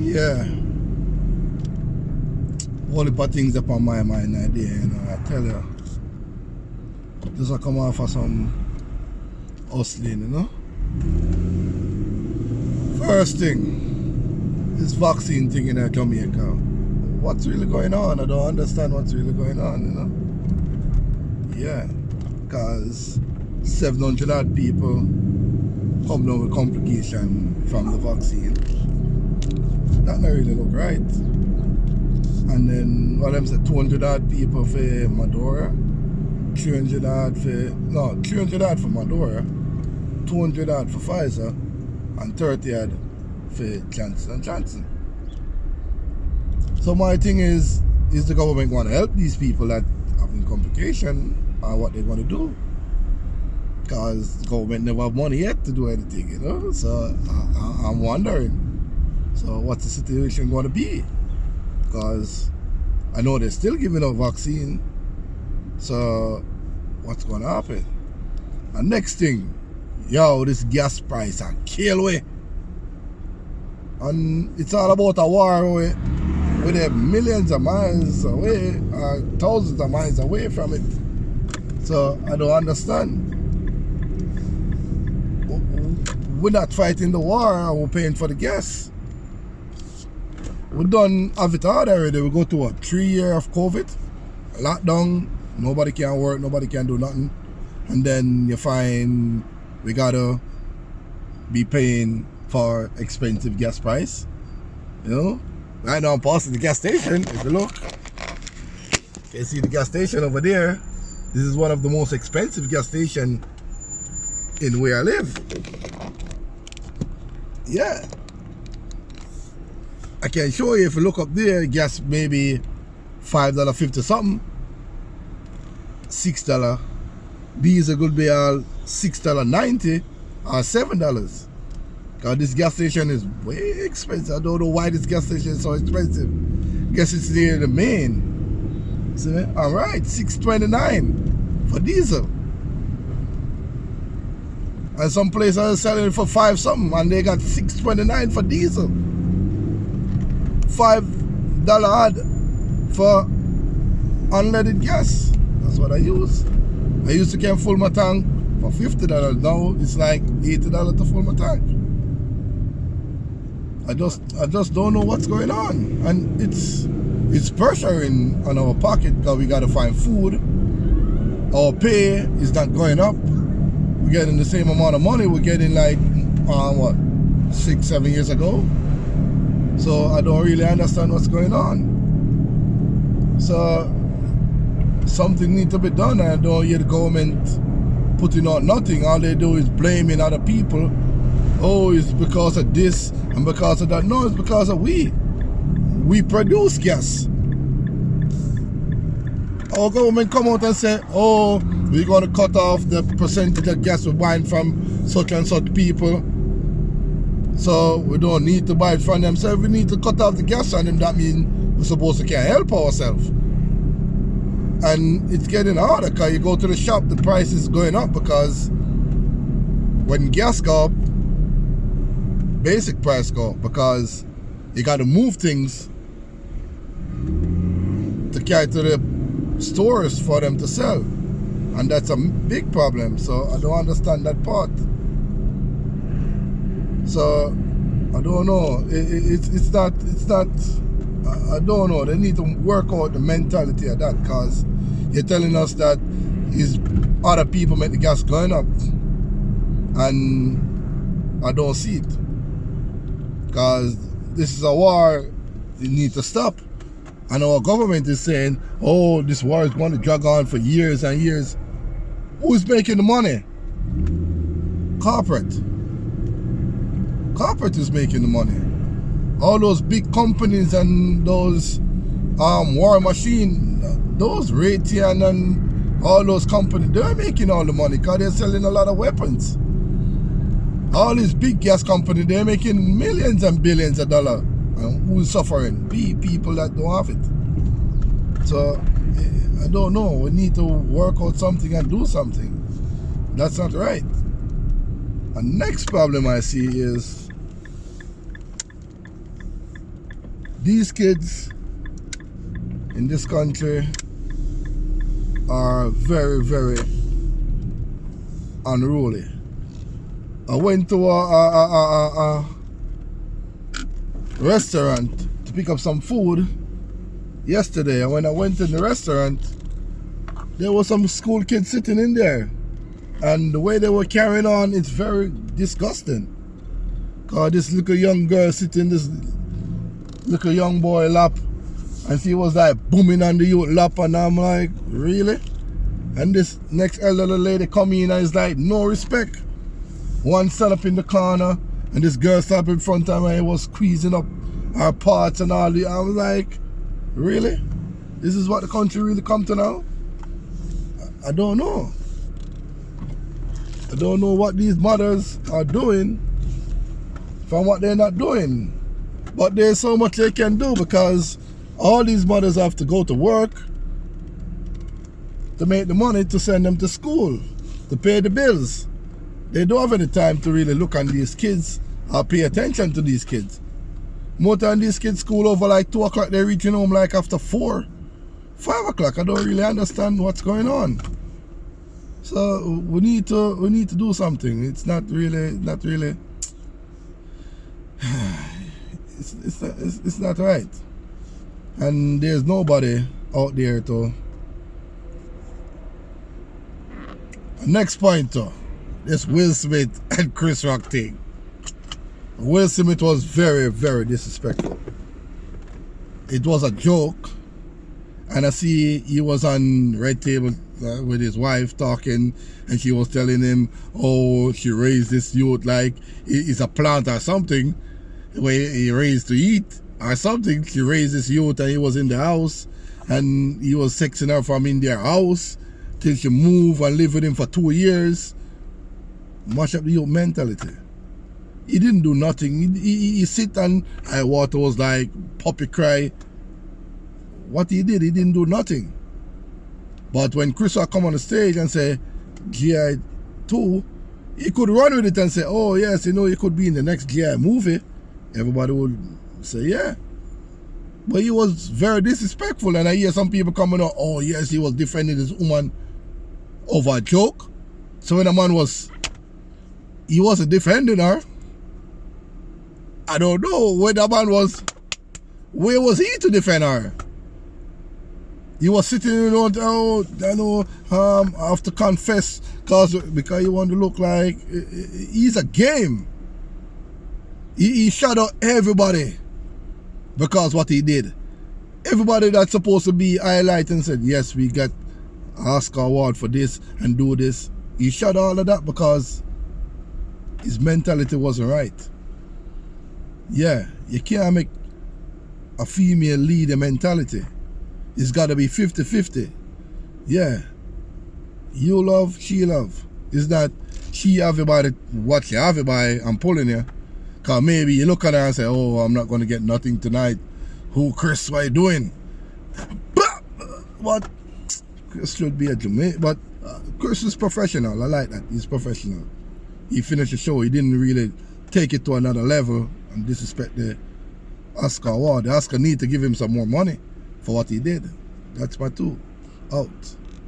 Yeah. All the things upon my mind idea, you know, I tell you. Just I come off for some hustling, you know. First thing, this vaccine thing in Jamaica. What's really going on? I don't understand what's really going on, you know. Yeah. Because 700 odd people come down with complication from the vaccine. That don't really look right. And then what them said, 200 odd people for Madura, 300 odd for 300 odd for Madura, 200 odd for Pfizer, and 30 odd for Johnson & Johnson. So my thing is the government going to help these people that having complication, or what they're going to do? Because the government never have money yet to do anything, you know. So I'm wondering. So what's the situation going to be? Because I know they're still giving out vaccine. So what's going to happen? And next thing, yo, this gas price a kill way. And it's all about a war way. We're millions of miles away, thousands of miles away from it. So I don't understand. We're not fighting the war, we're paying for the gas. We done have it hard already. We go to a 3 year of COVID, lockdown, nobody can work, nobody can do nothing. And then you find we gotta be paying for expensive gas price. You know? Right now I'm passing the gas station. If you look, you can see the gas station over there. This is one of the most expensive gas stations in where I live. Yeah. I can show you if you look up there, gas maybe $5.50 something, $6. Diesel could be all $6.90 or $7. Because this gas station is way expensive. I don't know why this gas station is so expensive. Guess it's near the main. See me? Alright, $6.29 for diesel. And some places are selling it for $5 something and they got $6.29 for diesel. $5 odd for unleaded gas. That's what I use. I used to can full my tank for $50. Now it's like $80 to full my tank. I just don't know what's going on, and it's pressuring on our pocket because we got to find food. Our pay is not going up. We're getting the same amount of money we're getting like what 6-7 years ago. So I don't really understand what's going on. So something needs to be done. I don't hear the government putting out nothing. All they do is blaming other people. Oh, it's because of this and because of that. No, it's because of we produce gas. Our government come out and say, oh, we're going to cut off the percentage of gas we're buying from such and such people. So we don't need to buy it from them. So if we need to cut off the gas on them, that means we're supposed to can't help ourselves. And it's getting harder because you go to the shop, the price is going up because when gas go up, basic price go up because you got to move things to carry to the stores for them to sell, and that's a big problem. So I don't understand that part. So I don't know. It's not. I don't know. They need to work out the mentality of that, because you're telling us that is other people make the gas going up, and I don't see it. Because this is a war, it needs to stop. And our government is saying, oh, this war is going to drag on for years and years. Who's making the money? Corporate. Corporate is making the money. All those big companies and those war machine, those Raytheon and all those companies, they're making all the money because they're selling a lot of weapons. All these big gas companies, they're making millions and billions of dollars. And who's suffering? People that don't have it. So, I don't know. We need to work out something and do something. That's not right. And next problem I see is these kids in this country are very, very unruly. I went to a restaurant to pick up some food yesterday, and when I went in the restaurant, there were some school kids sitting in there, and the way they were carrying on, it's very disgusting. Cause this little young girl sitting this little young boy lap, and she was like booming on the youth lap, and I'm like, really? And this next elderly lady come in and is like, no respect. One sat up in the corner, and this girl sat up in front of me and was squeezing up her parts and all. I was like, really? This is what the country really come to now? I don't know. I don't know what these mothers are doing from what they're not doing. But there's so much they can do, because all these mothers have to go to work to make the money to send them to school, to pay the bills. They don't have any time to really look on these kids or pay attention to these kids. More time these kids school over like 2 o'clock, they're reaching home like after 4, 5 o'clock. I don't really understand what's going on. So we need to do something. It's not really it's not right. And there's nobody out there to. Next point, this Will Smith and Chris Rock thing. Will Smith was very, very disrespectful. It was a joke, and I see he was on Red Table with his wife talking, and she was telling him, oh, she raised this youth like he's a plant or something, where he raised to eat or something. She raised this youth and he was in the house, and he was sexing her from in their house till she moved and lived with him for 2 years. Mash up the youth mentality. He didn't do nothing. He sit and water was like puppy cry. What he did, he didn't do nothing. But when Chris Rock come on the stage and say G.I. 2, he could run with it and say, oh yes, you know, he could be in the next G.I. movie. Everybody would say yeah. But he was very disrespectful, and I hear some people coming out, oh yes, he was defending his woman over a joke. So when a man he wasn't defending her. I don't know where the man was. Where was he to defend her? He was sitting, you know, I have to confess because he want to look like he's a game. He shut out everybody because what he did. Everybody that's supposed to be highlighted and said, yes, we got Oscar award for this and do this. He shut all of that because his mentality wasn't right. Yeah, you can't make a female leader mentality. It's got to be 50-50. Yeah. You love, she love. It's not she have everybody what she have everybody I'm pulling you. Because maybe you look at her and say, oh, I'm not going to get nothing tonight. Who, Chris, what are you doing? What? Chris should be a Jamaican. But Chris is professional. I like that. He's professional. He finished the show. He didn't really take it to another level and disrespect the Oscar award. The Oscar need to give him some more money for what he did. That's my 2 out.